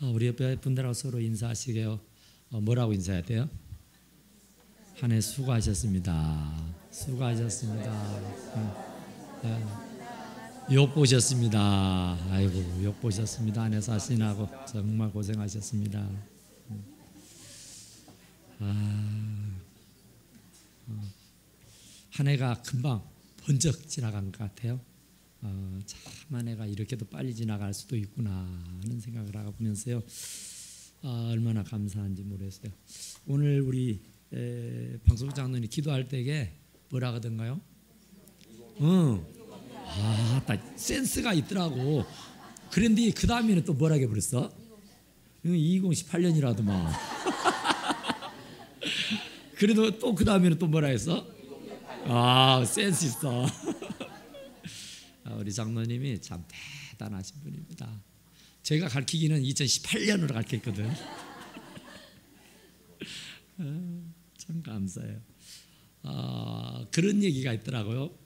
우리 옆에 분들하고 서로 인사하시게요. 뭐라고 인사해야 돼요? 한 해 수고하셨습니다. 수고하셨습니다. 욕 보셨습니다. 아이고, 욕 보셨습니다. 한 해 사신하고 정말 고생하셨습니다. 한 해가 금방 번쩍 지나간 것 같아요. 참 한 해가 이렇게도 빨리 지나갈 수도 있구나 하는 생각을 하고 보면서요. 얼마나 감사한지 모르겠어요. 오늘 우리 방송 장로님 기도할 때에 뭐라 하던가요? 딱 센스가 있더라고. 그런데 그 다음에는 또 뭐라 해버렸어? 2018년이라더만. 그래도 또 그 다음에는 또 뭐라 했어? 센스 있어. 우리 장로님이 참 대단하신 분입니다. 제가 가르치기는 2018년으로 가르쳤거든. 참 감사해요. 그런 얘기가 있더라고요.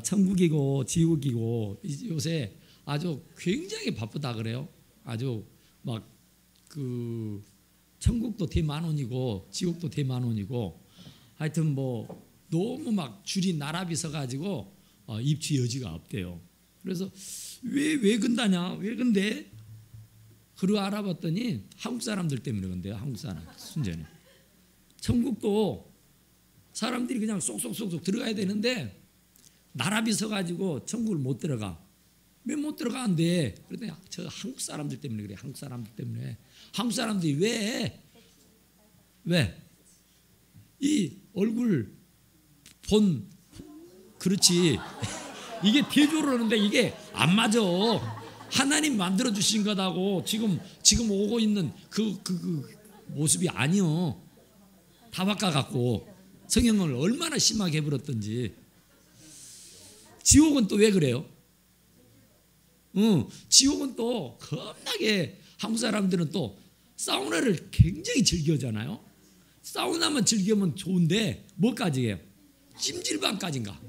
천국이고 지옥이고 요새 아주 굉장히 바쁘다 그래요. 아주 막 그 천국도 대만원이고 지옥도 대만원이고 하여튼 뭐 너무 막 줄이 나란히 서가지고 입지 여지가 없대요. 그래서 왜 근다냐? 왜 근데? 그러고 알아봤더니 한국 사람들 때문에 근데요. 한국 사람 순전히. 천국도 사람들이 그냥 쏙쏙쏙쏙 들어가야 되는데 나란히 서가지고 천국을 못 들어가. 왜 못 들어가는데? 그랬더니 저 한국 사람들 때문에 그래. 한국 사람들 때문에. 한국 사람들이 왜? 이 얼굴 본 그렇지. 이게 대조를 하는데 이게 안 맞아. 하나님 만들어 주신 거다고 지금 오고 있는 그 모습이 아니요. 다 바꿔갖고 성형을 얼마나 심하게 해버렸던지. 지옥은 또 왜 그래요? 지옥은 또 겁나게 한국 사람들은 또 사우나를 굉장히 즐겨하잖아요. 사우나만 즐기면 좋은데 뭐까지 해요? 찜질방까지인가?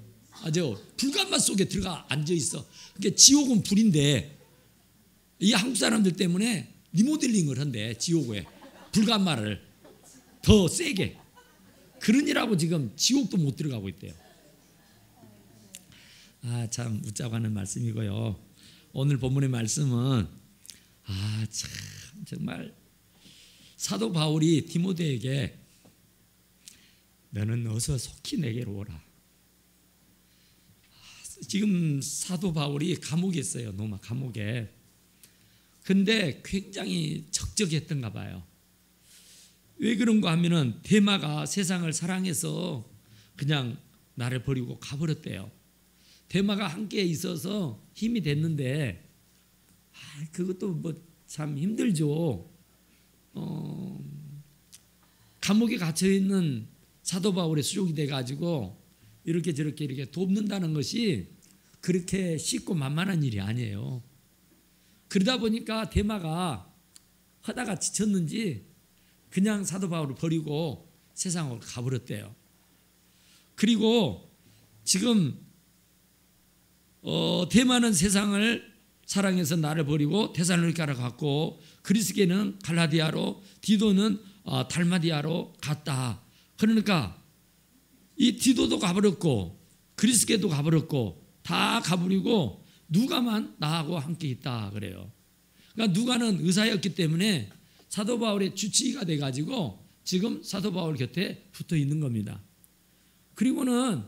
아주 불간맛 속에 들어가 앉아 있어. 그러니까 지옥은 불인데 이 한국 사람들 때문에 리모델링을 한대. 지옥에 불간맛을 더 세게. 그러니라고 지금 지옥도 못 들어가고 있대요. 참 웃자고 하는 말씀이고요. 오늘 본문의 말씀은 참 정말 사도 바울이 디모데에게 너는 어서 속히 내게로 오라. 지금 사도 바울이 감옥에 있어요. 로마 감옥에. 근데 굉장히 적적했던가 봐요. 왜 그런가 하면은 데마가 세상을 사랑해서 그냥 나를 버리고 가버렸대요. 데마가 함께 있어서 힘이 됐는데 그것도 뭐 참 힘들죠. 감옥에 갇혀 있는 사도 바울의 수족이 돼가지고 이렇게 저렇게 이렇게 돕는다는 것이 그렇게 쉽고 만만한 일이 아니에요. 그러다 보니까 데마가 하다가 지쳤는지 그냥 사도 바울을 버리고 세상으로 가버렸대요. 그리고 지금 데마는 세상을 사랑해서 나를 버리고 데살로니가로 갔고 그리스게는 갈라디아로 디도는 달마디아로 갔다. 그러니까 이 디도도 가버렸고 그리스게도 가버렸고 다 가버리고 누가만 나하고 함께 있다 그래요. 그러니까 누가는 의사였기 때문에 사도 바울의 주치의가 돼가지고 지금 사도 바울 곁에 붙어 있는 겁니다. 그리고는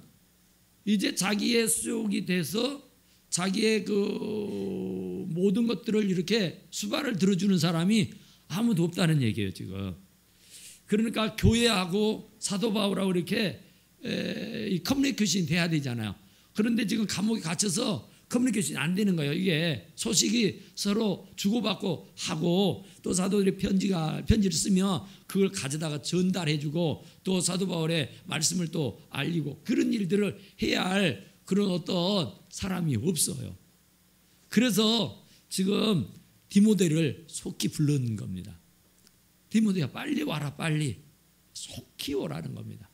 이제 자기의 수족이 돼서 자기의 그 모든 것들을 이렇게 수발을 들어주는 사람이 아무도 없다는 얘기예요 지금. 그러니까 교회하고 사도 바울하고 이렇게 커뮤니케이션이 돼야 되잖아요. 그런데 지금 감옥에 갇혀서 커뮤니케이션이 안 되는 거예요. 이게 소식이 서로 주고받고 하고 또 사도들이 편지를 쓰면 그걸 가져다가 전달해주고 또 사도 바울의 말씀을 또 알리고 그런 일들을 해야 할 그런 어떤 사람이 없어요. 그래서 지금 디모데를 속히 불렀는 겁니다. 디모데야 빨리 와라 빨리. 속히 오라는 겁니다.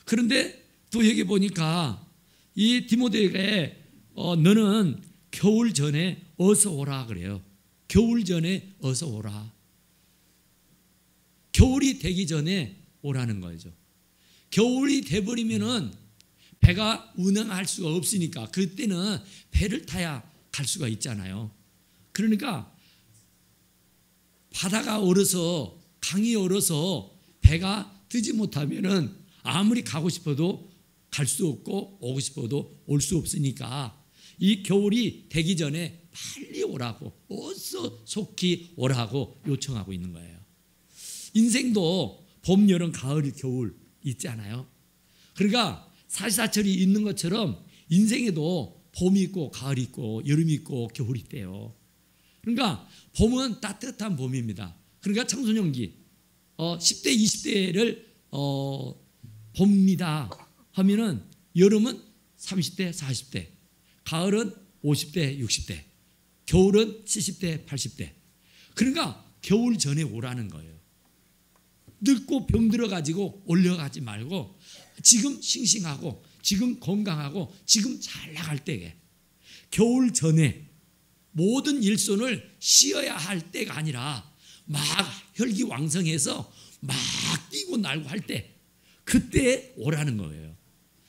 그런데 또 여기 보니까 이 디모데에게 너는 겨울 전에 어서 오라 그래요. 겨울 전에 어서 오라. 겨울이 되기 전에 오라는 거죠. 겨울이 돼버리면은 배가 운항할 수가 없으니까 그때는 배를 타야 갈 수가 있잖아요. 그러니까 바다가 얼어서 강이 얼어서 배가 뜨지 못하면은 아무리 가고 싶어도 갈 수 없고 오고 싶어도 올 수 없으니까 이 겨울이 되기 전에 빨리 오라고 어서 속히 오라고 요청하고 있는 거예요. 인생도 봄, 여름, 가을, 겨울 있잖아요. 그러니까 사시사철이 있는 것처럼 인생에도 봄이 있고 가을이 있고 여름이 있고 겨울이 있대요. 그러니까 봄은 따뜻한 봄입니다. 그러니까 청소년기 10대, 20대를 봄이다 하면은 여름은 30대, 40대, 가을은 50대, 60대, 겨울은 70대, 80대. 그러니까 겨울 전에 오라는 거예요. 늙고 병들어 가지고 올려가지 말고 지금 싱싱하고 지금 건강하고 지금 잘 나갈 때에 겨울 전에 모든 일손을 쉬어야 할 때가 아니라 막 혈기왕성해서 막 뛰고 날고 할 때 그때 오라는 거예요.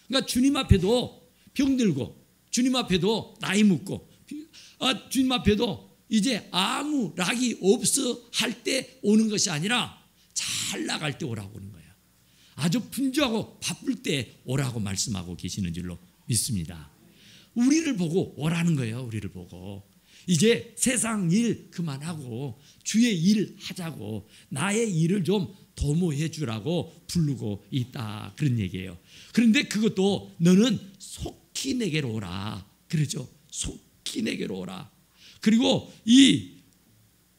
그러니까 주님 앞에도 병들고 주님 앞에도 나이 묵고 주님 앞에도 이제 아무 락이 없어 할 때 오는 것이 아니라 잘 나갈 때 오라고 하는 거예요. 아주 분주하고 바쁠 때 오라고 말씀하고 계시는 줄로 믿습니다. 우리를 보고 오라는 거예요. 우리를 보고 이제 세상 일 그만하고 주의 일 하자고 나의 일을 좀 도모해 주라고 부르고 있다 그런 얘기예요. 그런데 그것도 너는 속히 내게로 오라 그러죠. 속히 내게로 오라. 그리고 이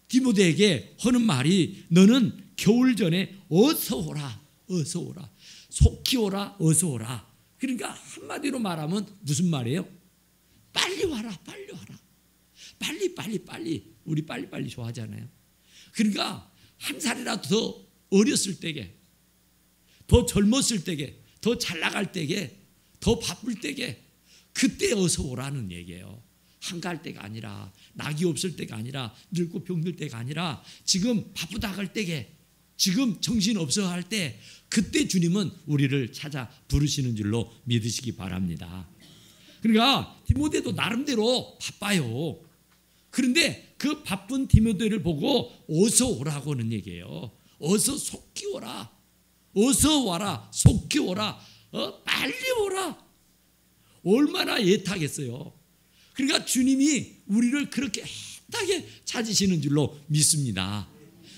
디모데에게 하는 말이 너는 겨울 전에 어서 오라 어서 오라 속히 오라 어서 오라. 그러니까 한마디로 말하면 무슨 말이에요? 빨리 와라 빨리 와라 빨리 우리 빨리 좋아하잖아요. 그러니까 한 살이라도 더 어렸을 때게 더 젊었을 때게 더 잘 나갈 때게 더 바쁠 때게 그때 어서 오라는 얘기예요. 한가할 때가 아니라 낙이 없을 때가 아니라 늙고 병들 때가 아니라 지금 바쁘다 할 때게 지금 정신 없어 할 때 그때 주님은 우리를 찾아 부르시는 줄로 믿으시기 바랍니다. 그러니까 디모데도 나름대로 바빠요. 그런데 그 바쁜 디모데를 보고 어서 오라고 하는 얘기예요. 어서 속히 오라. 어서 와라. 속히 오라. 빨리 오라. 얼마나 애타겠어요. 그러니까 주님이 우리를 그렇게 애타게 찾으시는 줄로 믿습니다.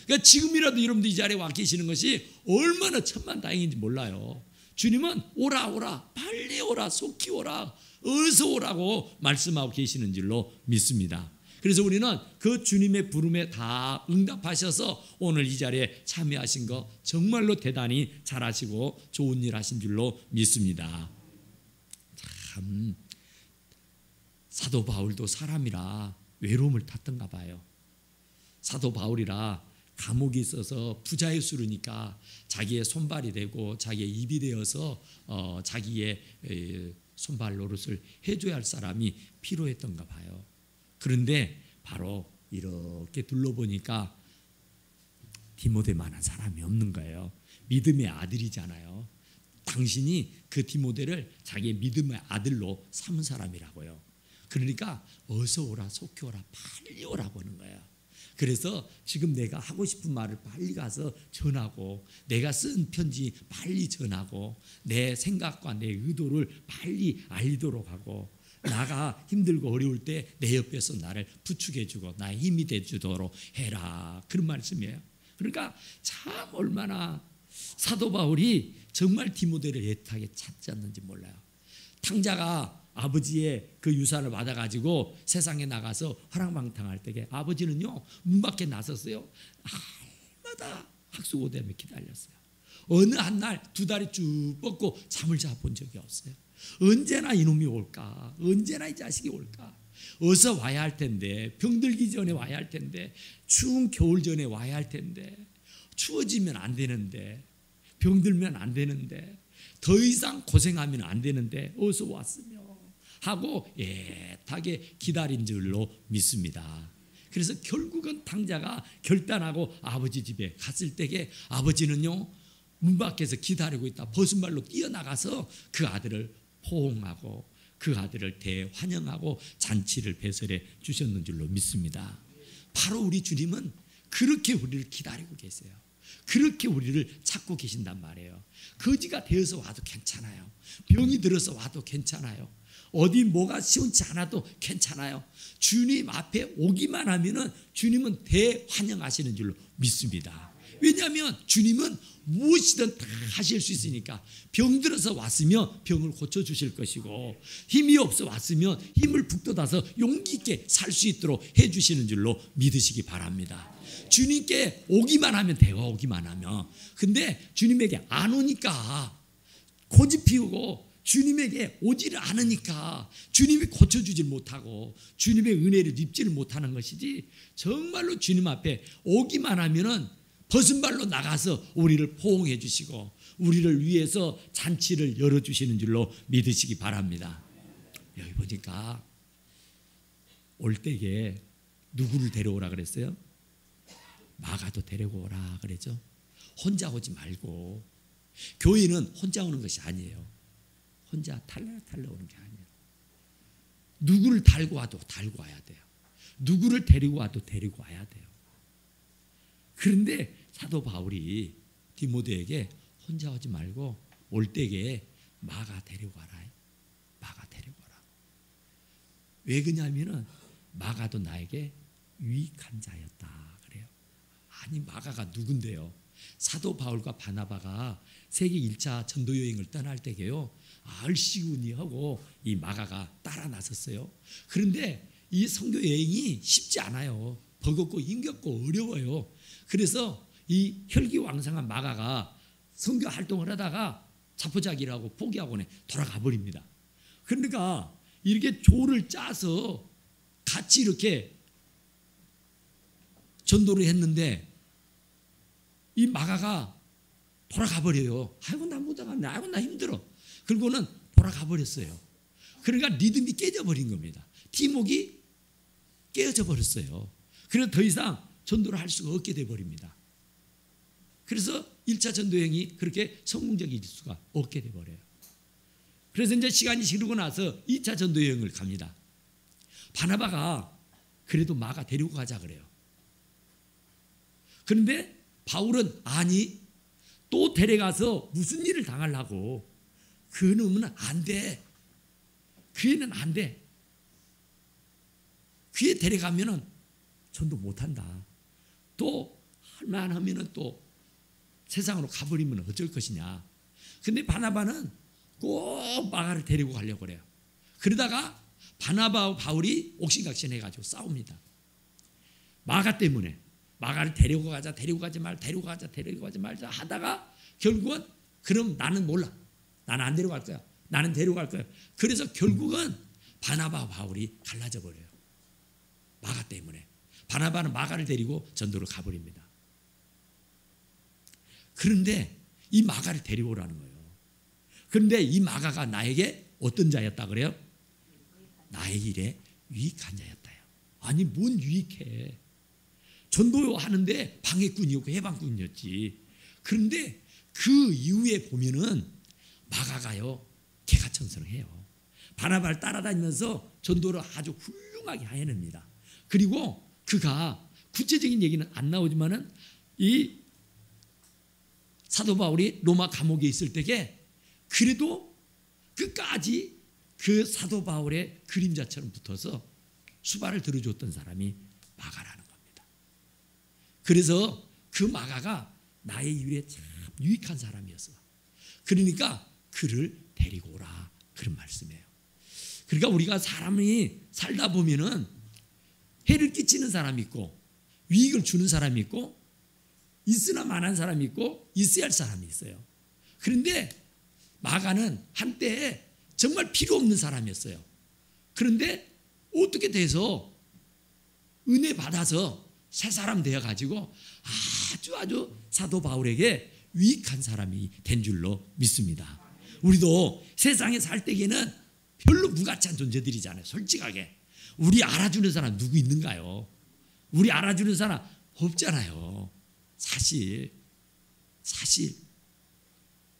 그러니까 지금이라도 여러분들 이 자리에 와 계시는 것이 얼마나 천만다행인지 몰라요. 주님은 오라 빨리 오라 속히 오라 어서 오라고 말씀하고 계시는 줄로 믿습니다. 그래서 우리는 그 주님의 부름에 다 응답하셔서 오늘 이 자리에 참여하신 거 정말로 대단히 잘하시고 좋은 일 하신 줄로 믿습니다. 참 사도 바울도 사람이라 외로움을 탔던가 봐요. 사도 바울이라 감옥이 있어서 부자의 수르니까 자기의 손발이 되고 자기의 입이 되어서 자기의 손발 노릇을 해줘야 할 사람이 필요했던가 봐요. 그런데 바로 이렇게 둘러보니까 디모데만한 사람이 없는 거예요. 믿음의 아들이잖아요. 당신이 그 디모데를 자기의 믿음의 아들로 삼은 사람이라고요. 그러니까 어서 오라 속히 오라 빨리 오라고 하는 거예요. 그래서 지금 내가 하고 싶은 말을 빨리 가서 전하고 내가 쓴 편지 빨리 전하고 내 생각과 내 의도를 빨리 알리도록 하고 나가 힘들고 어려울 때 내 옆에서 나를 부축해주고 나의 힘이 돼주도록 해라 그런 말씀이에요. 그러니까 참 얼마나 사도 바울이 정말 디모데를 애타게 찾지 않는지 몰라요. 탕자가 아버지의 그 유산을 받아가지고 세상에 나가서 화랑방탕할 때에 아버지는요 문 밖에 나섰어요. 날마다 학수고대하며 기다렸어요. 어느 한 날 두 다리 쭉 뻗고 잠을 자본 적이 없어요. 언제나 이놈이 올까? 언제나 이 자식이 올까? 어서 와야 할 텐데 병들기 전에 와야 할 텐데 추운 겨울 전에 와야 할 텐데 추워지면 안 되는데 병들면 안 되는데 더 이상 고생하면 안 되는데 어서 왔으며 하고 애타게 기다린 줄로 믿습니다. 그래서 결국은 탕자가 결단하고 아버지 집에 갔을 때에 아버지는요 문 밖에서 기다리고 있다 벗은발로 뛰어나가서 그 아들을 포옹하고 그 아들을 대환영하고 잔치를 배설해 주셨는 줄로 믿습니다. 바로 우리 주님은 그렇게 우리를 기다리고 계세요. 그렇게 우리를 찾고 계신단 말이에요. 거지가 되어서 와도 괜찮아요. 병이 들어서 와도 괜찮아요. 어디 뭐가 시원치 않아도 괜찮아요. 주님 앞에 오기만 하면은 주님은 대환영하시는 줄로 믿습니다. 왜냐하면 주님은 무엇이든 다 하실 수 있으니까. 병들어서 왔으면 병을 고쳐주실 것이고 힘이 없어 왔으면 힘을 북돋아서 용기 있게 살 수 있도록 해주시는 줄로 믿으시기 바랍니다. 주님께 오기만 하면 돼요. 오기만 하면. 근데 주님에게 안 오니까 고집 피우고 주님에게 오지를 않으니까 주님이 고쳐주질 못하고 주님의 은혜를 입지를 못하는 것이지, 정말로 주님 앞에 오기만 하면은 벗은 발로 나가서 우리를 포옹해 주시고 우리를 위해서 잔치를 열어주시는 줄로 믿으시기 바랍니다. 여기 보니까 올 때에 누구를 데려오라 그랬어요? 마가도 데리고 오라 그랬죠. 혼자 오지 말고. 교회는 혼자 오는 것이 아니에요. 혼자 탈락탈락 오는 게 아니에요. 누구를 달고 와도 달고 와야 돼요. 누구를 데리고 와도 데리고 와야 돼요. 그런데 사도 바울이 디모데에게 혼자 오지 말고 올 때에 마가 데리고 와라. 마가 데리고 와라. 왜 그러냐면은 마가도 나에게 유익한 자였다 그래요. 아니 마가가 누군데요? 사도 바울과 바나바가 세계 1차 전도 여행을 떠날 때게요. 얼씨구니 하고 이 마가가 따라 나섰어요. 그런데 이 선교 여행이 쉽지 않아요. 버겁고 힘겹고 어려워요. 그래서 이 혈기왕성한 마가가 선교 활동을 하다가 자포자기라고 포기하고는 돌아가 버립니다. 그러니까 이렇게 조를 짜서 같이 이렇게 전도를 했는데 이 마가가 돌아가 버려요. 아이고 나 못 나갔네. 아이고 나 힘들어. 그리고는 돌아가 버렸어요. 그러니까 리듬이 깨져 버린 겁니다. 팀워크가 깨어져 버렸어요. 그래서 더 이상 전도를 할 수가 없게 돼 버립니다. 그래서 1차 전도여행이 그렇게 성공적일 수가 없게 돼 버려요. 그래서 이제 시간이 지르고 나서 2차 전도여행을 갑니다. 바나바가 그래도 마가 데리고 가자 그래요. 그런데 바울은 아니 또 데려가서 무슨 일을 당하려고. 그 놈은 안 돼. 그 애는 안 돼. 그 애 데려가면은 전도 못한다. 또 할만하면은 또 세상으로 가버리면 어쩔 것이냐. 근데 바나바는 꼭 마가를 데리고 가려고 그래요. 그러다가 바나바와 바울이 옥신각신해가지고 싸웁니다. 마가 때문에. 마가를 데리고 가자, 데리고 가지 말자, 데리고 가자, 데리고 가지 말자 하다가 결국은 그럼 나는 몰라. 나는 안 데려갈 거야. 나는 데려갈 거야. 그래서 결국은 바나바와 바울이 갈라져 버려요. 마가 때문에. 바나바는 마가를 데리고 전도를 가버립니다. 그런데 이 마가를 데려오라는 거예요. 그런데 이 마가가 나에게 어떤 자였다 그래요? 나의 일에 유익한 자였다요. 아니 뭔 유익해. 전도하는데 방해꾼이었고 해방꾼이었지. 그런데 그 이후에 보면은 마가가요 개가천선해요. 바나바를 따라다니면서 전도를 아주 훌륭하게 해냅니다. 그리고 그가 구체적인 얘기는 안 나오지만은 이 사도 바울이 로마 감옥에 있을 때에 그래도 끝까지 그 사도 바울의 그림자처럼 붙어서 수발을 들어줬던 사람이 마가라는 겁니다. 그래서 그 마가가 나의 일에 참 유익한 사람이었어. 그러니까 그를 데리고 오라 그런 말씀이에요. 그러니까 우리가 사람이 살다 보면은 해를 끼치는 사람이 있고 유익을 주는 사람이 있고 있으나 마나한 사람이 있고 있어야 할 사람이 있어요. 그런데 마가는 한때 정말 필요 없는 사람이었어요. 그런데 어떻게 돼서 은혜 받아서 새 사람 되어가지고 아주 사도 바울에게 유익한 사람이 된 줄로 믿습니다. 우리도 세상에 살 때에는 별로 무가치한 존재들이잖아요. 솔직하게. 우리 알아주는 사람 누구 있는가요? 우리 알아주는 사람 없잖아요. 사실.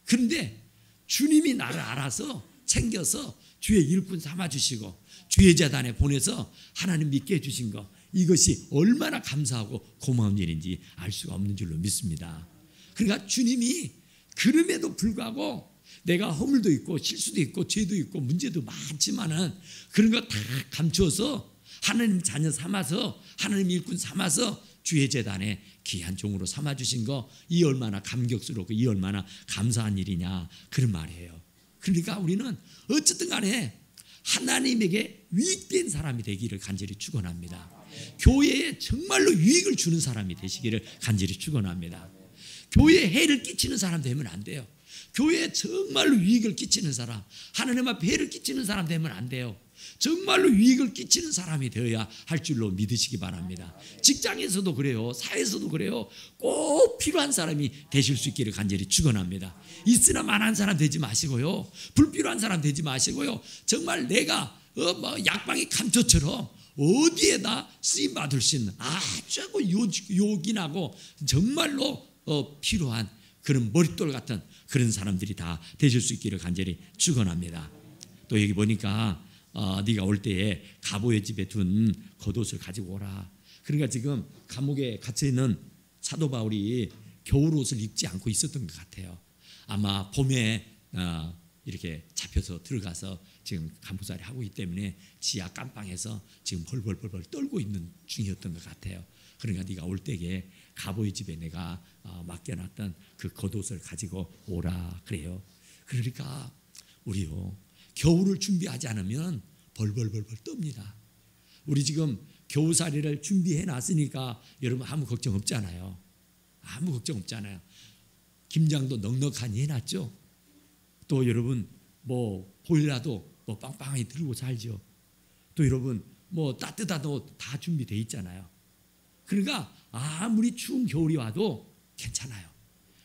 그런데 주님이 나를 알아서 챙겨서 주의 일꾼 삼아주시고 주의 재단에 보내서 하나님 믿게 해주신 거, 이것이 얼마나 감사하고 고마운 일인지 알 수가 없는 줄로 믿습니다. 그러니까 주님이 그럼에도 불구하고 내가 허물도 있고 실수도 있고 죄도 있고 문제도 많지만은 그런 거 다 감추어서 하나님 자녀 삼아서 하나님 일꾼 삼아서 주의 재단에 귀한 종으로 삼아주신 거, 이 얼마나 감격스럽고 이 얼마나 감사한 일이냐, 그런 말이에요. 그러니까 우리는 어쨌든 간에 하나님에게 유익된 사람이 되기를 간절히 축원합니다. 교회에 정말로 유익을 주는 사람이 되시기를 간절히 축원합니다. 교회에 해를 끼치는 사람 되면 안 돼요. 교회에 정말로 유익을 끼치는 사람, 하나님 앞에 해를 끼치는 사람 되면 안 돼요. 정말로 유익을 끼치는 사람이 되어야 할 줄로 믿으시기 바랍니다. 직장에서도 그래요. 사회에서도 그래요. 꼭 필요한 사람이 되실 수 있기를 간절히 축원합니다. 있으나 마나한 사람 되지 마시고요. 불필요한 사람 되지 마시고요. 정말 내가 약방의 감초처럼 어디에다 쓰임 받을 수 있는 아주 요긴하고 정말로 필요한 그런 머릿돌 같은 그런 사람들이 다 되실 수 있기를 간절히 축원합니다. 또 여기 보니까 네가 올 때에 가보의 집에 둔 겉옷을 가지고 오라. 그러니까 지금 감옥에 갇혀 있는 사도 바울이 겨울옷을 입지 않고 있었던 것 같아요. 아마 봄에 이렇게 잡혀서 들어가서 지금 간부살이 하고 있기 때문에 지하 깜방에서 지금 벌벌 떨고 있는 중이었던 것 같아요. 그러니까 네가 올 때에 가보의 집에 내가 맡겨놨던 그 겉옷을 가지고 오라 그래요. 그러니까 우리요, 겨울을 준비하지 않으면 벌벌 떱니다. 우리 지금 겨우살이를 준비해 놨으니까 여러분 아무 걱정 없잖아요. 아무 걱정 없잖아요. 김장도 넉넉하니 해놨죠. 또 여러분 뭐 보일러도 뭐 빵빵하게 들고 살죠. 또 여러분 뭐 따뜻하도 다 준비돼 있잖아요. 그러니까 아무리 추운 겨울이 와도 괜찮아요.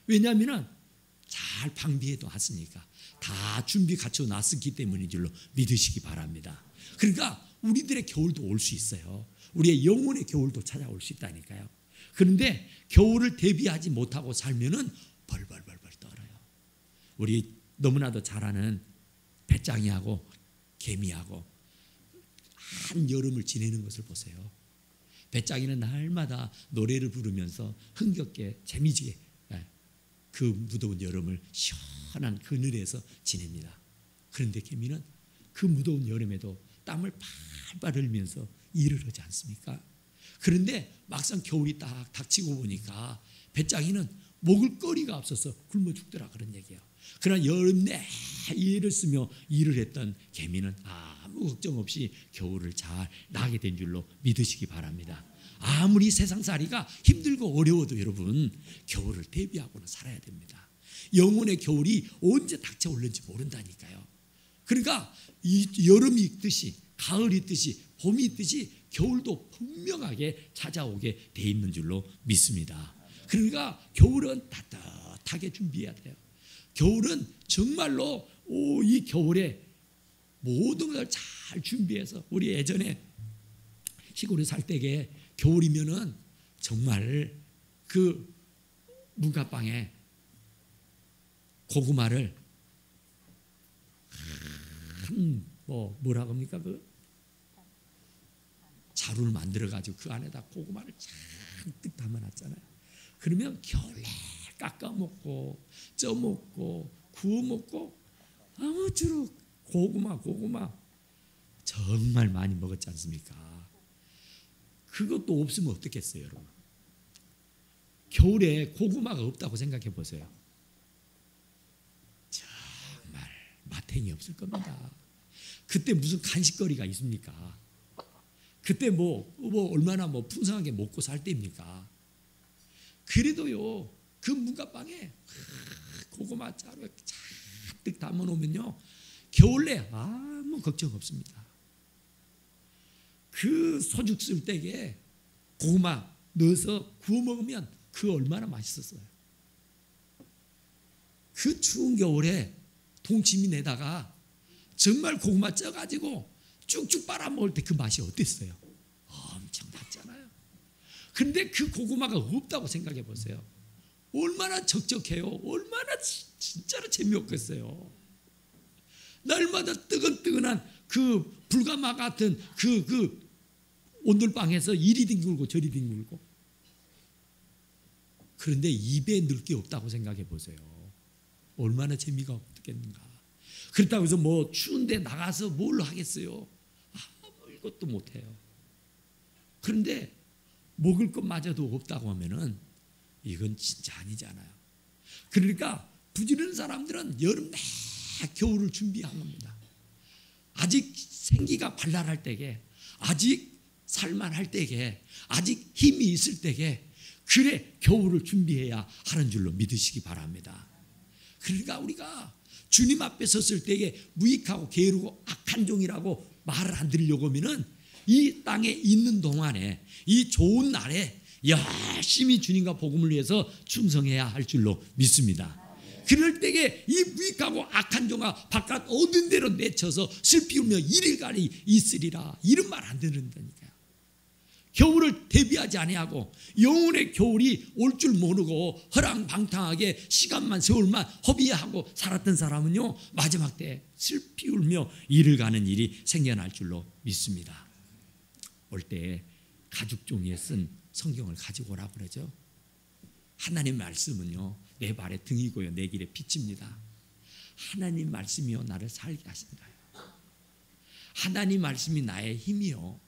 왜냐하면 잘 방비해 놨으니까, 다 준비 갖춰 놨었기 때문인 줄로 믿으시기 바랍니다. 그러니까 우리들의 겨울도 올 수 있어요. 우리의 영혼의 겨울도 찾아올 수 있다니까요. 그런데 겨울을 대비하지 못하고 살면은 벌벌 떨어요. 우리 너무나도 잘 아는 배짱이하고 개미하고 한 여름을 지내는 것을 보세요. 배짱이는 날마다 노래를 부르면서 흥겹게 재미지게 그 무더운 여름을 시원한 그늘에서 지냅니다. 그런데 개미는 그 무더운 여름에도 땀을 팔팔 흘리면서 일을 하지 않습니까? 그런데 막상 겨울이 딱 닥치고 보니까 배짱이는 먹을 거리가 없어서 굶어 죽더라, 그런 얘기예요. 그러나 여름 내 일을 쓰며 일을 했던 개미는 아무 걱정 없이 겨울을 잘 나게 된 줄로 믿으시기 바랍니다. 아무리 세상살이가 힘들고 어려워도 여러분 겨울을 대비하고는 살아야 됩니다. 영혼의 겨울이 언제 닥쳐올는지 모른다니까요. 그러니까 이 여름이 있듯이 가을이 있듯이 봄이 있듯이 겨울도 분명하게 찾아오게 돼 있는 줄로 믿습니다. 그러니까 겨울은 따뜻하게 준비해야 돼요. 겨울은 정말로 이 겨울에 모든 걸 잘 준비해서, 우리 예전에 시골에 살 때에 겨울이면은 정말 그 문갓방에 고구마를 뭐라고 합니까? 그 자루를 만들어 가지고 그 안에다 고구마를 잔뜩 담아놨잖아요. 그러면 겨울에 깎아 먹고 쪄 먹고 구워 먹고 아무쪼록 고구마 정말 많이 먹었지 않습니까? 그것도 없으면 어떻겠어요, 여러분? 겨울에 고구마가 없다고 생각해 보세요. 정말 마탱이 없을 겁니다. 그때 무슨 간식거리가 있습니까? 그때 뭐 얼마나 풍성하게 먹고 살 때입니까? 그래도요, 그 문갓방에 고구마 자루 잔뜩 담아 놓으면요, 겨울에 아무 걱정 없습니다. 그 소죽 쓸 때에 고구마 넣어서 구워 먹으면 그 얼마나 맛있었어요. 그 추운 겨울에 동치미 내다가 정말 고구마 쪄가지고 쭉쭉 빨아먹을 때 그 맛이 어땠어요? 엄청 났잖아요. 그런데 그 고구마가 없다고 생각해 보세요. 얼마나 적적해요. 얼마나 진짜로 재미없겠어요. 날마다 뜨끈뜨끈한 그 불가마 같은 그 온돌방에서 이리 뒹굴고 저리 뒹굴고. 그런데 입에 넣을 게 없다고 생각해 보세요. 얼마나 재미가 없겠는가. 그렇다고 해서 뭐 추운데 나가서 뭘 하겠어요. 아무것도 못해요. 그런데 먹을 것마저도 없다고 하면은 이건 진짜 아니잖아요. 그러니까 부지런한 사람들은 여름 내 겨울을 준비한 겁니다. 아직 생기가 발랄할 때에, 아직 살만할 때에, 아직 힘이 있을 때에 그래 겨울을 준비해야 하는 줄로 믿으시기 바랍니다. 그러니까 우리가 주님 앞에 섰을 때에 무익하고 게으르고 악한 종이라고 말을 안 들으려고 하면은 이 땅에 있는 동안에 이 좋은 날에 열심히 주님과 복음을 위해서 충성해야 할 줄로 믿습니다. 그럴 때에 이 무익하고 악한 종아 바깥 어딘 데로 내쳐서 슬피 울며 일일간이 있으리라, 이런 말 안 듣는다니까요. 겨울을 대비하지 아니하고 영혼의 겨울이 올 줄 모르고 허랑방탕하게 시간만 세월만 허비하고 살았던 사람은요, 마지막 때 슬피 울며 일을 가는 일이 생겨날 줄로 믿습니다. 올 때 가죽 종이에 쓴 성경을 가지고 오라 그러죠. 하나님 말씀은요, 내 발의 등이고요 내 길의 빛입니다. 하나님 말씀이요 나를 살게 하신다. 하나님 말씀이 나의 힘이요,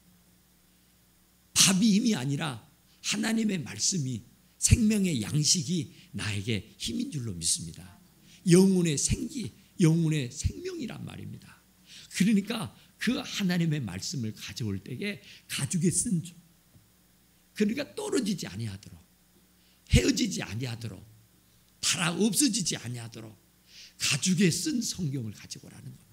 밥이 힘이 아니라 하나님의 말씀이, 생명의 양식이 나에게 힘인 줄로 믿습니다. 영혼의 생기, 영혼의 생명이란 말입니다. 그러니까 그 하나님의 말씀을 가져올 때에 가죽에 쓴, 그러니까 떨어지지 아니하도록, 헤어지지 아니하도록, 달아 없어지지 아니하도록 가죽에 쓴 성경을 가지고 오라는 겁니다.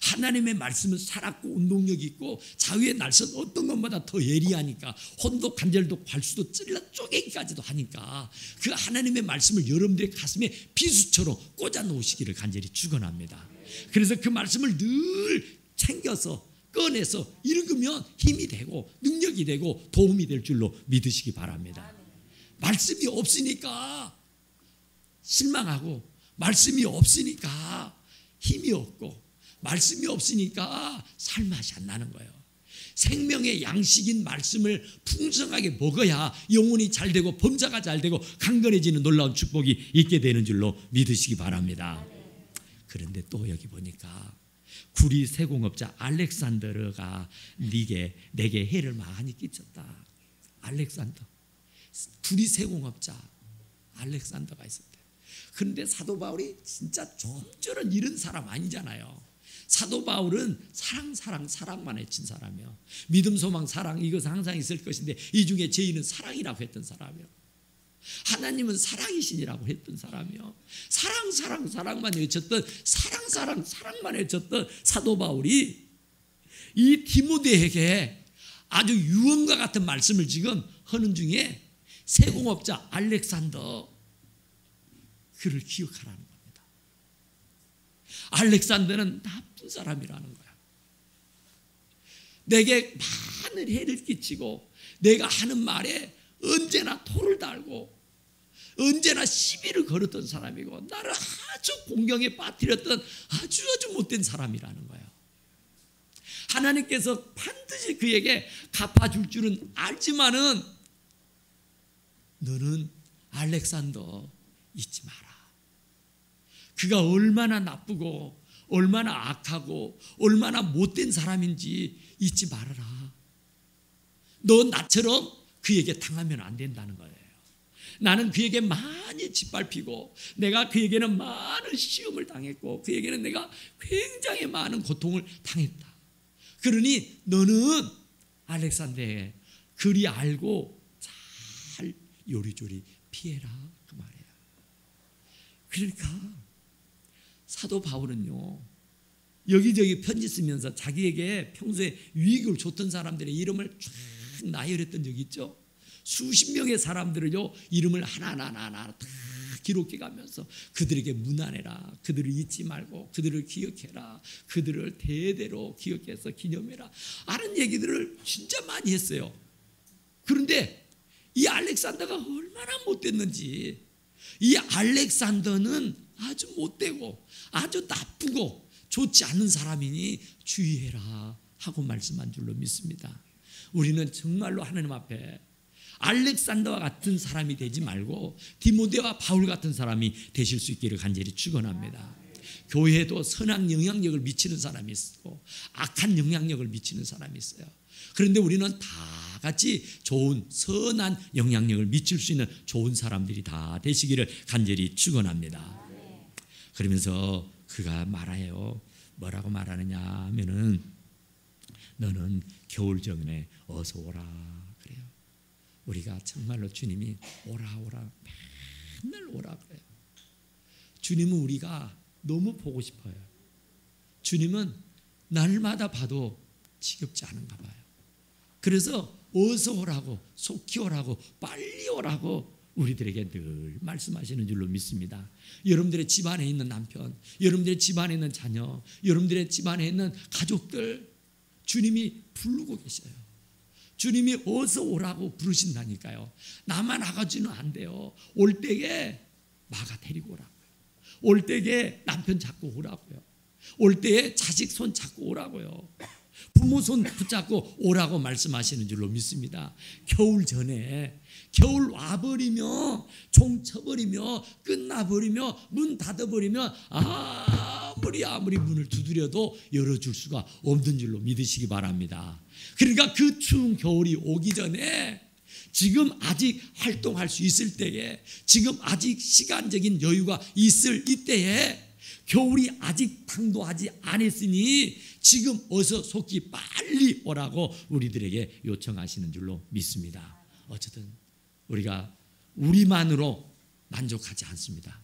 하나님의 말씀은 살았고 운동력이 있고 자유의 날선 어떤 것보다 더 예리하니까 혼도 간절도 괄수도 찔러 쪼개기까지도 하니까 그 하나님의 말씀을 여러분들의 가슴에 비수처럼 꽂아 놓으시기를 간절히 축원합니다. 그래서 그 말씀을 늘 챙겨서 꺼내서 읽으면 힘이 되고 능력이 되고 도움이 될 줄로 믿으시기 바랍니다. 말씀이 없으니까 실망하고, 말씀이 없으니까 힘이 없고, 말씀이 없으니까 살맛이 안 나는 거예요. 생명의 양식인 말씀을 풍성하게 먹어야 영혼이 잘 되고 범사가 잘 되고 강건해지는 놀라운 축복이 있게 되는 줄로 믿으시기 바랍니다. 그런데 또 여기 보니까 구리 세공업자 알렉산더가 내게 해를 많이 끼쳤다. 알렉산더, 구리 세공업자 알렉산더가 있었대. 그런데 사도 바울이 진짜 좀처럼 이런 사람 아니잖아요. 사도 바울은 사랑만에 친 사람이요. 믿음, 소망, 사랑, 이것은 항상 있을 것인데 이 중에 제일은 사랑이라고 했던 사람이요. 하나님은 사랑이시니라고 했던 사람이요. 사랑만 외쳤던, 사랑만 외쳤던 사도 바울이 이 디모데에게 아주 유언과 같은 말씀을 지금 하는 중에 세공업자 알렉산더, 그를 기억하라는 겁니다. 알렉산더는 나쁜 사람이라는 거야. 내게 많은 해를 끼치고 내가 하는 말에 언제나 토를 달고 언제나 시비를 걸었던 사람이고 나를 아주 공경에 빠뜨렸던 아주 못된 사람이라는 거예요. 하나님께서 반드시 그에게 갚아줄 줄은 알지만은 너는 알렉산더 잊지 마라. 그가 얼마나 나쁘고 얼마나 악하고 얼마나 못된 사람인지 잊지 말아라. 너 나처럼 그에게 당하면 안 된다는 거예요. 나는 그에게 많이 짓밟히고 내가 그에게는 많은 시험을 당했고 그에게는 내가 굉장히 많은 고통을 당했다. 그러니 너는 알렉산더에 그리 알고 잘 요리조리 피해라, 그 말이에요. 그러니까 사도 바울은요, 여기저기 편지 쓰면서 자기에게 평소에 유익을 줬던 사람들의 이름을 쫙 나열했던 적이 있죠. 수십 명의 사람들을요, 이름을 하나하나 다 기록해 가면서 그들에게 문안해라, 그들을 잊지 말고 그들을 기억해라, 그들을 대대로 기억해서 기념해라, 하는 얘기들을 진짜 많이 했어요. 그런데 이 알렉산더가 얼마나 못됐는지, 이 알렉산더는 아주 못되고 아주 나쁘고 좋지 않은 사람이니 주의해라 하고 말씀한 줄로 믿습니다. 우리는 정말로 하나님 앞에 알렉산더와 같은 사람이 되지 말고 디모데와 바울 같은 사람이 되실 수 있기를 간절히 축원합니다. 교회에도 선한 영향력을 미치는 사람이 있고 악한 영향력을 미치는 사람이 있어요. 그런데 우리는 다 같이 좋은 선한 영향력을 미칠 수 있는 좋은 사람들이 다 되시기를 간절히 축원합니다. 그러면서 그가 말해요. 뭐라고 말하느냐 하면은 너는 겨울 전에 어서 오라 그래요. 우리가 정말로 주님이 오라 오라 맨날 오라 그래요. 주님은 우리가 너무 보고 싶어요. 주님은 날마다 봐도 지겹지 않은가 봐요. 그래서 어서 오라고, 속히 오라고, 빨리 오라고 우리들에게 늘 말씀하시는 줄로 믿습니다. 여러분들의 집안에 있는 남편, 여러분들의 집안에 있는 자녀, 여러분들의 집안에 있는 가족들 주님이 부르고 계셔요. 주님이 어서 오라고 부르신다니까요. 나만 나가지는 안 돼요. 올 때에 마가 데리고 오라고요. 올 때에 남편 잡고 오라고요. 올 때에 자식 손 잡고 오라고요. 부모 손 붙잡고 오라고 말씀하시는 줄로 믿습니다. 겨울 전에, 겨울 와버리며 종 쳐버리며 끝나버리며 문 닫아버리면 아무리 문을 두드려도 열어줄 수가 없는 줄로 믿으시기 바랍니다. 그러니까 그 추운 겨울이 오기 전에 지금 아직 활동할 수 있을 때에, 지금 아직 시간적인 여유가 있을 이때에, 겨울이 아직 당도하지 않았으니 지금 어서 속히 빨리 오라고 우리들에게 요청하시는 줄로 믿습니다. 어쨌든 우리가 우리만으로 만족하지 않습니다.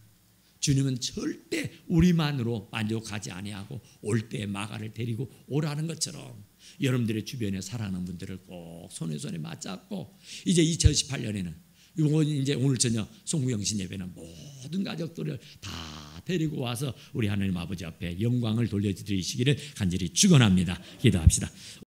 주님은 절대 우리만으로 만족하지 아니하고 올 때에 마가를 데리고 오라는 것처럼 여러분들의 주변에 사랑하는 분들을 꼭 손에 맞잡고, 이제 2018년에는 이제 오늘 저녁 송구영신 예배는 모든 가족들을 다 데리고 와서 우리 하나님 아버지 앞에 영광을 돌려드리시기를 간절히 축원합니다. 기도합시다.